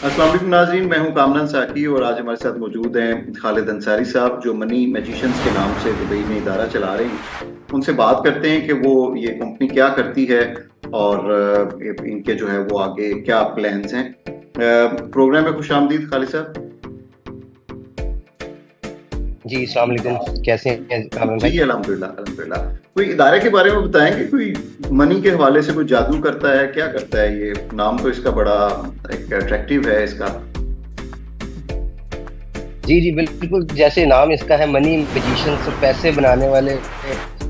अस्सलाम वालेकुम नाज़रीन, मैं हूं कामरान साकी और आज हमारे साथ मौजूद हैं खालिद अंसारी साहब जो मनी मैजिशियंस के नाम से दुबई में इदारा चला रहे हैं। उनसे बात करते हैं कि वो ये कंपनी क्या करती है और इनके जो है वो आगे क्या प्लान्स हैं। प्रोग्राम में खुशामदीद खालिद साहब। जी, अस्सलाम वालेकुम। कैसे हैं कामरान जी भाई? अल्हम्दुलिल्लाह अल्हम्दुलिल्लाह। कोई इदारे के बारे में बताएंगे, कोई मनी के हवाले से कोई जादू करता है, क्या करता है? ये नाम तो इसका बड़ा एक अट्रैक्टिव है इसका। जी, जी, बिल्कुल, जैसे नाम इसका है मनी मैजिशियंस, पैसे बनाने वाले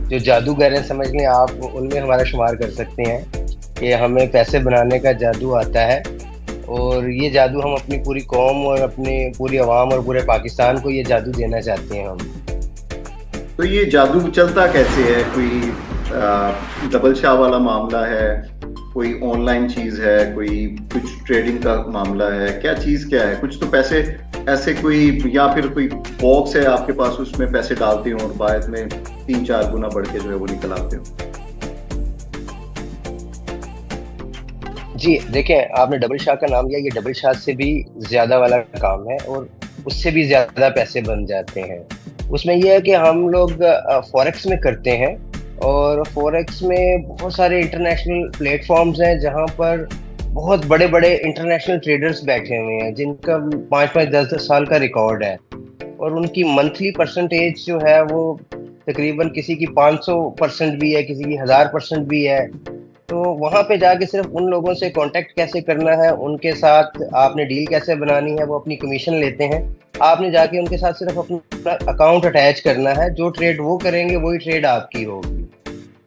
जो जादूगर हैं, समझ लें आप उनमें हमारा शुमार कर सकते हैं कि हमें पैसे बनाने का जादू आता है और ये जादू हम अपनी पूरी कौम और अपनी पूरी अवाम और पूरे पाकिस्तान को ये जादू देना चाहते हैं हम। तो ये जादू चलता कैसे है? कोई डबल शाह वाला मामला है, कोई ऑनलाइन चीज है, कोई कुछ ट्रेडिंग का मामला है, क्या चीज क्या है? कुछ तो पैसे ऐसे कोई, या फिर कोई बॉक्स है आपके पास, उसमें पैसे डालते हो और बाद में 3-4 गुना बढ़ के जो है वो निकल आते हो। जी, देखें, आपने डबल शाह का नाम लिया, ये डबल शाह से भी ज़्यादा वाला काम है और उससे भी ज़्यादा पैसे बन जाते हैं। उसमें ये है कि हम लोग फ़ॉरेक्स में करते हैं और फ़ॉरेक्स में बहुत सारे इंटरनेशनल प्लेटफ़ॉर्म्स हैं, जहाँ पर बहुत बड़े-बड़े इंटरनेशनल ट्रेडर्स बैठे हुए हैं, जिनका 5-5, 10-10 साल का रिकॉर्ड है और उनकी मंथली परसेंटेज जो है, वो तकरीबन किसी की 500% भी है, किसी की 1000% भी है। तो वहाँ पे जाके सिर्फ उन लोगों से कॉन्टैक्ट कैसे करना है, उनके साथ आपने डील कैसे बनानी है, वो अपनी कमीशन लेते हैं। आपने जाके उनके साथ सिर्फ अपना अकाउंट अटैच करना है, जो ट्रेड वो करेंगे वही ट्रेड आपकी होगी।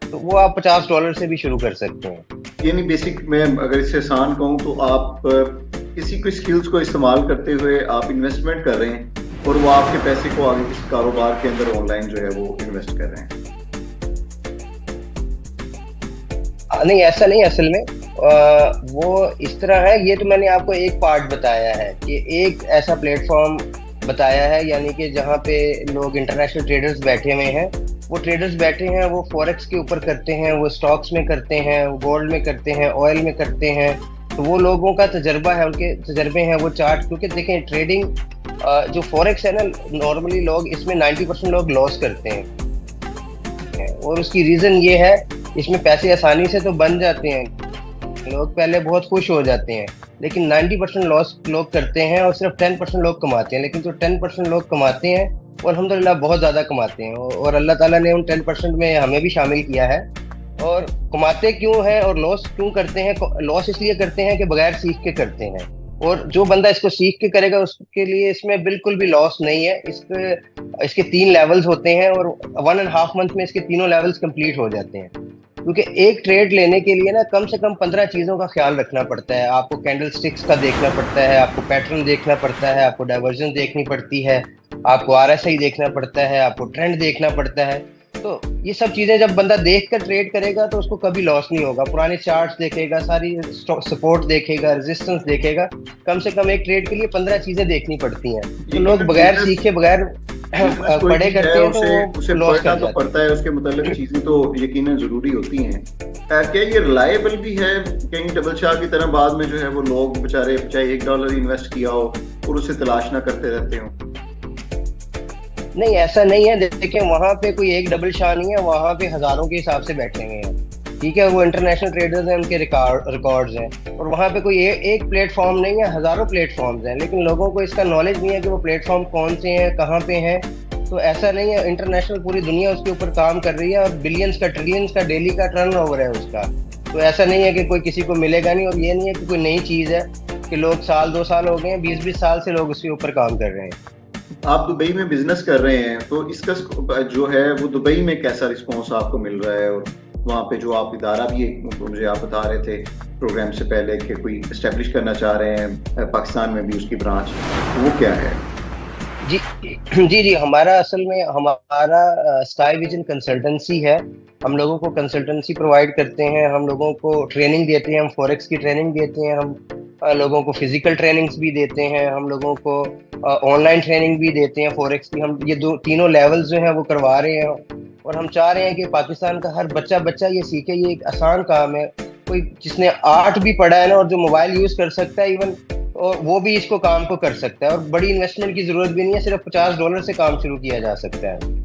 तो वो आप $50 से भी शुरू कर सकते हैं। यानी बेसिक मैं अगर इससे आसान कहूँ तो आप किसी को स्किल्स को इस्तेमाल करते हुए आप इन्वेस्टमेंट कर रहे हैं और वो आपके पैसे को आगे किसी कारोबार के अंदर ऑनलाइन जो है वो इन्वेस्ट कर रहे हैं। नहीं, ऐसा नहीं है असल में। वो इस तरह है, ये तो मैंने आपको एक पार्ट बताया है कि एक ऐसा प्लेटफ़ॉर्म बताया है, यानी कि जहाँ पे लोग इंटरनेशनल ट्रेडर्स बैठे हुए हैं। वो ट्रेडर्स बैठे हैं, वो फ़ॉरेक्स के ऊपर करते हैं, वो स्टॉक्स में करते हैं, वो गोल्ड में करते हैं, ऑयल में करते हैं। तो वो लोगों का तजर्बा है, उनके तजर्बे हैं, वो चार्ट, क्योंकि देखें ट्रेडिंग जो फ़ॉरेक्स है ना, नॉर्मली लोग इसमें 90% लोग लॉस करते हैं और उसकी रीज़न ये है, इसमें पैसे आसानी से तो बन जाते हैं, लोग पहले बहुत खुश हो जाते हैं, लेकिन 90% लॉस लोग करते हैं और सिर्फ 10% लोग कमाते हैं। लेकिन जो 10% लोग कमाते हैं वो अल्हम्दुलिल्लाह बहुत ज़्यादा कमाते हैं और अल्लाह ताला ने उन 10% में हमें भी शामिल किया है। और कमाते क्यों हैं और लॉस क्यों करते हैं? लॉस इसलिए करते हैं कि बगैर सीख के करते हैं, और जो बंदा इसको सीख के करेगा उसके लिए इसमें बिल्कुल भी लॉस नहीं है। इसके 3 लेवल्स होते हैं और 1 एंड हाफ मंथ में इसके तीनों लेवल्स कंप्लीट हो जाते हैं। क्योंकि एक ट्रेड लेने के लिए ना कम से कम 15 चीज़ों का ख्याल रखना पड़ता है। आपको कैंडल स्टिक्स का देखना पड़ता है, आपको पैटर्न देखना पड़ता है, आपको डाइवर्जन देखनी पड़ती है, आपको आरएसआई देखना पड़ता है, आपको ट्रेंड देखना पड़ता है। तो ये सब चीज़ें जब बंदा देख कर ट्रेड करेगा तो उसको कभी लॉस नहीं होगा। पुराने चार्ट्स देखेगा, सारी सपोर्ट देखेगा, रेजिस्टेंस देखेगा। कम से कम एक ट्रेड के लिए 15 चीज़ें देखनी पड़ती हैं। तो ये लोग बगैर सीखे, बगैर बिजनेस कोई पढ़े भी है, करते हैं तो उसे वो उसे लॉस पढ़ना कर तो जाते हैं। पड़ता है, उसके मतलब चीजें तो यकीनन जरूरी होती हैं। क्या ये रिलायबल भी है? कहीं डबल शाह की तरह बाद में जो है वो लोग बेचारे चाहे $1 इन्वेस्ट किया हो और उसे तलाश ना करते रहते हो। नहीं, ऐसा नहीं है। देखिए, वहाँ पे कोई एक डबल शाह नहीं है, वहाँ पे हज़ारों के हिसाब से बैठे हुए हैं। ठीक है, वो इंटरनेशनल ट्रेडर्स हैं, उनके रिकॉर्ड्स हैं और वहाँ पे कोई एक प्लेटफ़ॉर्म नहीं है, हज़ारों प्लेटफ़ॉर्म्स हैं। लेकिन लोगों को इसका नॉलेज नहीं है कि वो प्लेटफ़ॉर्म कौन से हैं, कहाँ पे हैं। तो ऐसा नहीं है, इंटरनेशनल पूरी दुनिया उसके ऊपर काम कर रही है और बिलियंस का, ट्रिलियंस का डेली का टर्नओवर है उसका। तो ऐसा नहीं है कि कोई किसी को मिलेगा नहीं, और ये नहीं है कि कोई नई चीज़ है कि लोग साल 2 साल हो गए हैं, 20-20 साल से लोग उसके ऊपर काम कर रहे हैं। आप दुबई में बिजनेस कर रहे हैं तो इसका जो है वो दुबई में कैसा रिस्पॉन्स आपको मिल रहा है? और वहाँ पे जो आप इदारा भी मुझे आप बता रहे थे प्रोग्राम से पहले कि कोई इस्टेब्लिश करना चाह रहे हैं पाकिस्तान में भी उसकी ब्रांच, वो क्या है? जी, जी, जी, हमारा असल में हमारा स्काई विजन कंसल्टेंसी है। हम लोगों को कंसल्टेंसी प्रोवाइड करते हैं, हम लोगों को ट्रेनिंग देते हैं, हम फॉरेक्स की ट्रेनिंग देते हैं, हम लोगों को फिजिकल ट्रेनिंग्स भी देते हैं, हम लोगों को ऑनलाइन ट्रेनिंग भी देते हैं फॉरेक्स की। हम ये दो तीनों लेवल्स जो हैं वो करवा रहे हैं और हम चाह रहे हैं कि पाकिस्तान का हर बच्चा बच्चा ये सीखे। ये एक आसान काम है। कोई जिसने आर्ट भी पढ़ा है ना और जो मोबाइल यूज़ कर सकता है, इवन और वो भी इसको काम को कर सकता है, और बड़ी इन्वेस्टमेंट की जरूरत भी नहीं है, सिर्फ $50 से काम शुरू किया जा सकता है।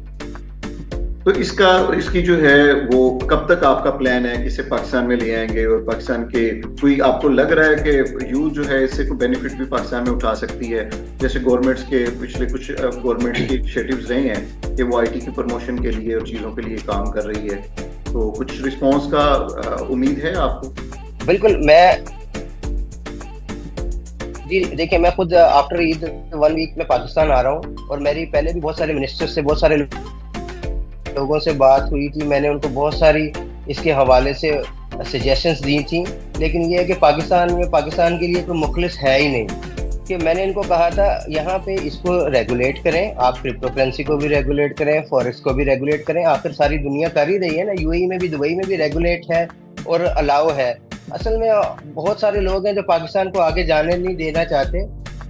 तो इसका इसकी जो है वो कब तक आपका प्लान है कि इसे पाकिस्तान में ले आएंगे, और पाकिस्तान के कोई आपको लग रहा है कि यूथ जो है इससे कोई बेनिफिट भी पाकिस्तान में उठा सकती है? जैसे गवर्नमेंट्स के पिछले कुछ गवर्नमेंट के इनिशिएटिव्स रहे हैं कि वो आईटी की प्रमोशन के लिए और चीज़ों के लिए काम कर रही है, तो कुछ रिस्पॉन्स का उम्मीद है आपको? बिल्कुल। मैं जी देखिए, मैं खुद आफ्टर ईद 1 वीक में पाकिस्तान आ रहा हूँ, और मेरी पहले भी बहुत सारे मिनिस्टर से, बहुत सारे लोगों से बात हुई थी। मैंने उनको बहुत सारी इसके हवाले से सजेशंस दी थी, लेकिन ये है कि पाकिस्तान में पाकिस्तान के लिए कोई मुखलिस है ही नहीं। कि मैंने इनको कहा था यहाँ पे इसको रेगुलेट करें, आप क्रिप्टो करेंसी को भी रेगुलेट करें, फॉरेक्स को भी रेगुलेट करें, आखिर सारी दुनिया कर ही रही है ना। यूएई में भी, दुबई में भी रेगुलेट है और अलाउ है। असल में बहुत सारे लोग हैं जो पाकिस्तान को आगे जाने नहीं देना चाहते,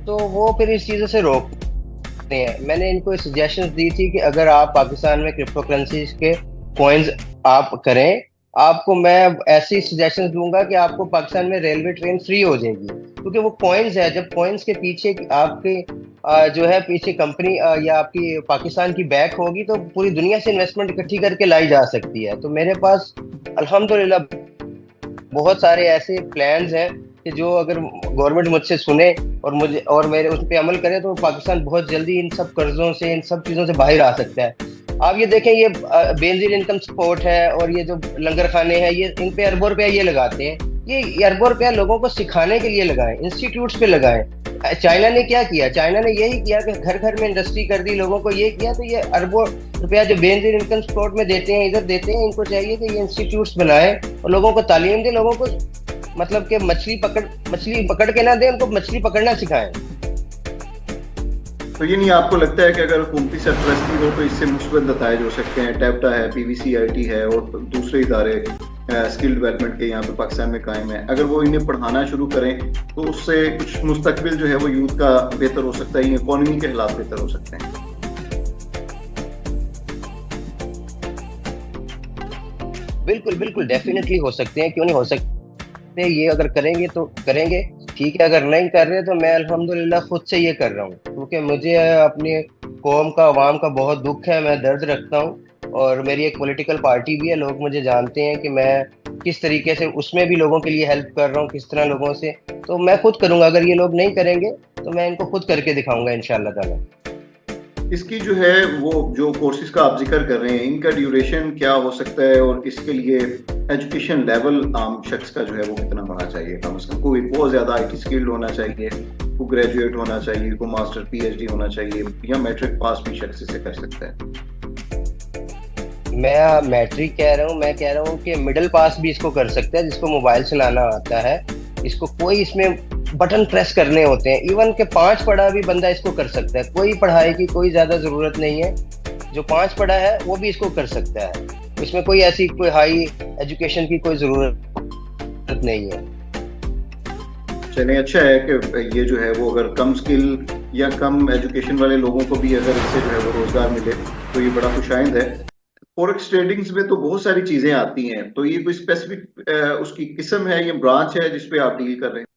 तो वो फिर इस चीज़ों से रोकते हैं। मैंने इनको सजेशंस दी थी कि अगर आप पाकिस्तान में क्रिप्टो करेंसीज के कॉइन्स आप करें, आपको मैं ऐसी सजेशंस दूंगा कि आपको पाकिस्तान में रेलवे ट्रेन फ्री हो जाएगी, क्योंकि वो कॉइन्स है। जब कॉइन्स के पीछे आपके जो है पीछे कंपनी या आपकी पाकिस्तान की बैक होगी, तो पूरी दुनिया से इन्वेस्टमेंट इकट्ठी करके लाई जा सकती है। तो मेरे पास अल्हम्दुलिल्लाह बहुत सारे ऐसे प्लान्स हैं कि जो अगर गवर्नमेंट मुझसे सुने और मुझे और मेरे उस पर अमल करे, तो पाकिस्तान बहुत जल्दी इन सब कर्जों से, इन सब चीज़ों से बाहर आ सकता है। आप ये देखें, ये बेनजीर इनकम सपोर्ट है और ये जो लंगर खाने हैं, ये इन पे अरबों रुपया ये लगाते हैं। ये अरबों रुपया लोगों को सिखाने के लिए लगाएं, इंस्टीट्यूट्स पे लगाएं। चाइना ने क्या किया? चाइना ने यही किया कि घर घर में इंडस्ट्री कर दी, लोगों को ये किया। तो ये अरबों रुपया जो बेनजीर इनकम सपोर्ट में देते हैं, इधर देते हैं, इनको चाहिए कि ये इंस्टीट्यूट्स बनाए और लोगों को तालीम दें, लोगों को मतलब कि मछली पकड़ के ना दें, उनको मछली पकड़ना सिखाएं। तो ये नहीं आपको लगता है कि अगर हुकूमती सरपरस्ती हो तो इससे मुस्बत नताइज हो सकते हैं? टैप्टा है, पीवीसीआईटी है और दूसरे इदारे स्किल डेवलपमेंट के यहाँ पे पाकिस्तान में कायम है, अगर वो इन्हें पढ़ाना शुरू करें तो उससे कुछ मुस्तकबिल जो है वो यूथ का बेहतर हो सकता है, इकोनॉमी के हालात बेहतर हो सकते हैं? बिल्कुल बिल्कुल, डेफिनेटली हो सकते हैं, क्यों नहीं हो सकते। ये अगर करेंगे तो करेंगे, ठीक है। अगर नहीं कर रहे तो मैं अल्हम्दुलिल्लाह खुद से ये कर रहा हूँ, क्योंकि मुझे अपनी कौम का, अवाम का बहुत दुख है, मैं दर्द रखता हूँ। और मेरी एक पॉलिटिकल पार्टी भी है, लोग मुझे जानते हैं कि मैं किस तरीके से उसमें भी लोगों के लिए हेल्प कर रहा हूँ, किस तरह लोगों से। तो मैं खुद करूंगा, अगर ये लोग नहीं करेंगे तो मैं इनको खुद करके दिखाऊंगा इंशाल्लाह ताला। इसकी जो है वो जो कोर्सेज का आप जिक्र कर रहे हैं, इनका ड्यूरेशन क्या हो सकता है, और इसके लिए एजुकेशन लेवल आम शख्स का जो है वो कितना होना चाहिए? कम से कम कोई बहुत ज्यादा आईटी स्किल्ड होना चाहिए, को ग्रेजुएट होना चाहिए, को मास्टर पीएचडी होना चाहिए, या मैट्रिक पास भी शख्स इसे कर सकता है? मैं मैट्रिक कह रहा हूँ, मैं कह रहा हूँ कि मिडिल पास भी इसको कर सकता है, जिसको मोबाइल चलाना आता है। इसको कोई इसमें बटन प्रेस करने होते हैं, इवन के 5 पढ़ा भी बंदा इसको कर सकता है। कोई पढ़ाई की कोई ज्यादा जरूरत नहीं है, जो 5 पढ़ा है वो भी इसको कर सकता है। इसमें कोई ऐसी कोई हाई एजुकेशन की कोई जरूरत नहीं है। चलिए, अच्छा है कि ये जो है वो अगर कम स्किल या कम एजुकेशन वाले लोगों को भी अगर इससे जो है वो रोजगार मिले तो ये बड़ा खुशाइंद है। फॉरेक्स ट्रेडिंग्स में तो बहुत सारी चीजें आती हैं, तो ये कोई स्पेसिफिक उसकी किस्म है, ये ब्रांच है जिसपे आप डील कर रहे हैं?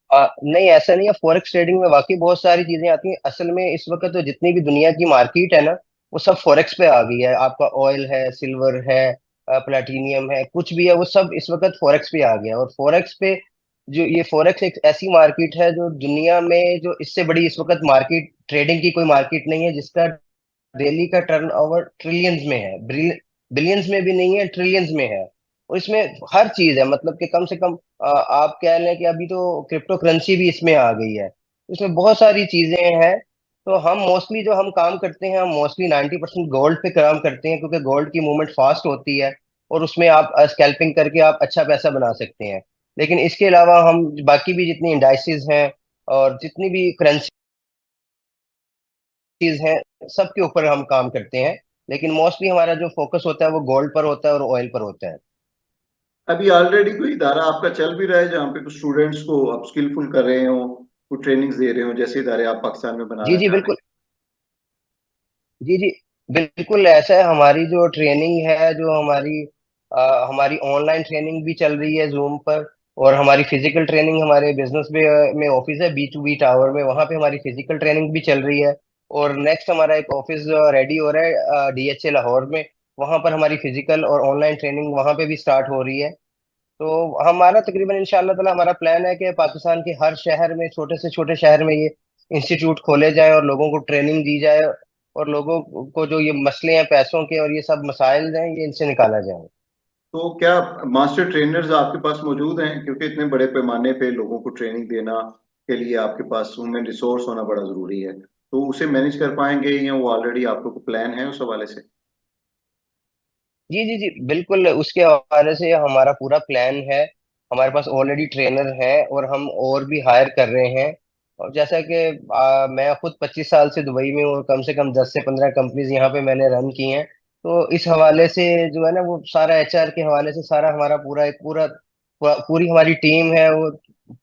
नहीं, ऐसा नहीं है। फॉरेक्स ट्रेडिंग में वाकई बहुत सारी चीजें आती हैं। असल में इस वक्त तो जितनी भी दुनिया की मार्केट है ना, वो सब फॉरेक्स पे आ गई है। आपका ऑयल है, सिल्वर है, प्लेटिनियम है, कुछ भी है, वो सब इस वक्त फॉरेक्स पे आ गया। और फॉरेक्स पे जो ये फॉरेक्स एक ऐसी मार्केट है जो दुनिया में, जो इससे बड़ी इस वक्त मार्केट, ट्रेडिंग की कोई मार्केट नहीं है, जिसका डेली का टर्नओवर ट्रिलियंस में है। बिलियंस में भी नहीं है, ट्रिलियंस में है। और इसमें हर चीज है, मतलब कि कम से कम आप कह लें कि अभी तो क्रिप्टो करेंसी भी इसमें आ गई है। इसमें बहुत सारी चीजें हैं। तो हम मोस्टली जो हम काम करते हैं, हम मोस्टली 90% गोल्ड पे काम करते हैं, क्योंकि गोल्ड की मूवमेंट फास्ट होती है और उसमें आप स्कैल्पिंग करके आप अच्छा पैसा बना सकते हैं। लेकिन इसके अलावा हम बाकी भी जितनी इंडाइसिस हैं और जितनी भी करेंसी चीज है, सबके ऊपर हम काम करते हैं। लेकिन मोस्टली हमारा जो फोकस होता है वो गोल्ड पर होता है और ऑयल पर होता है। अभी ऑलरेडी कोई इदारा आपका चल भी रहा है जहाँ पे कुछ स्टूडेंट्स को आप स्किलफुल कर रहे हो, कुछ ट्रेनिंग्स दे रहे हो, जैसे इदारे आप पाकिस्तान में जी बनाना जी चाह रहे बिल्कुल। जी जी बिल्कुल, ऐसा है। हमारी जो ट्रेनिंग है, जो हमारी हमारी ऑनलाइन ट्रेनिंग भी चल रही है जूम पर। और हमारी फिजिकल ट्रेनिंग, हमारे बिजनेस में ऑफिस है B2B टावर में, वहाँ पे हमारी फिजिकल ट्रेनिंग भी चल रही है। और नेक्स्ट हमारा एक ऑफिस रेडी हो रहा है DHA लाहौर में, वहाँ पर हमारी फिजिकल और ऑनलाइन ट्रेनिंग वहाँ पे भी स्टार्ट हो रही है। तो हमारा तकरीबन इंशाल्लाह ताला हमारा प्लान है कि पाकिस्तान के हर शहर में, छोटे से छोटे शहर में ये इंस्टीट्यूट खोले जाए और लोगों को ट्रेनिंग दी जाए, और लोगों को जो ये मसले हैं पैसों के और ये सब मसाइल हैं, ये इनसे निकाला जाए। तो क्या मास्टर ट्रेनर्स आपके पास मौजूद हैं? क्योंकि इतने बड़े पैमाने पे लोगों को ट्रेनिंग देना के लिए आपके पास ह्यूमन रिसोर्स होना बड़ा जरूरी है, तो उसे मैनेज कर पाएंगे या वो ऑलरेडी आप लोग को प्लान है उस हवाले से? जी जी जी, बिल्कुल उसके हवाले से हमारा पूरा प्लान है। हमारे पास ऑलरेडी ट्रेनर हैं और हम और भी हायर कर रहे हैं। और जैसा कि मैं खुद 25 साल से दुबई में हूँ और कम से कम 10 से 15 कंपनीज यहाँ पे मैंने रन की हैं। तो इस हवाले से जो है ना, वो सारा HR के हवाले से सारा हमारा पूरा एक पूरी हमारी टीम है, वो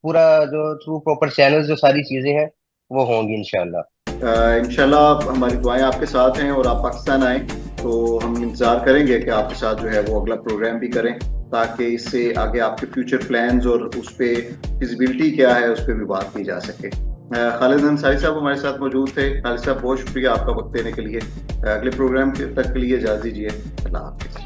पूरा जो थ्रू प्रॉपर चैनल जो सारी चीजें हैं वो होंगी इंशाल्लाह। इंशाल्लाह हमारी दुआएं आपके साथ हैं, और आप पाकिस्तान आए तो हम इंतज़ार करेंगे कि आपके साथ जो है वो अगला प्रोग्राम भी करें, ताकि इससे आगे आपके फ्यूचर प्लान्स और उस पर फिजिबिलिटी क्या है उस पर भी बात की जा सके। खालिद अंसारी साहब हमारे साथ मौजूद थे। खालिद साहब बहुत शुक्रिया आपका वक्त देने के लिए। अगले प्रोग्राम तक के लिए इजाज़त दीजिए। अल्लाह हाफिज़।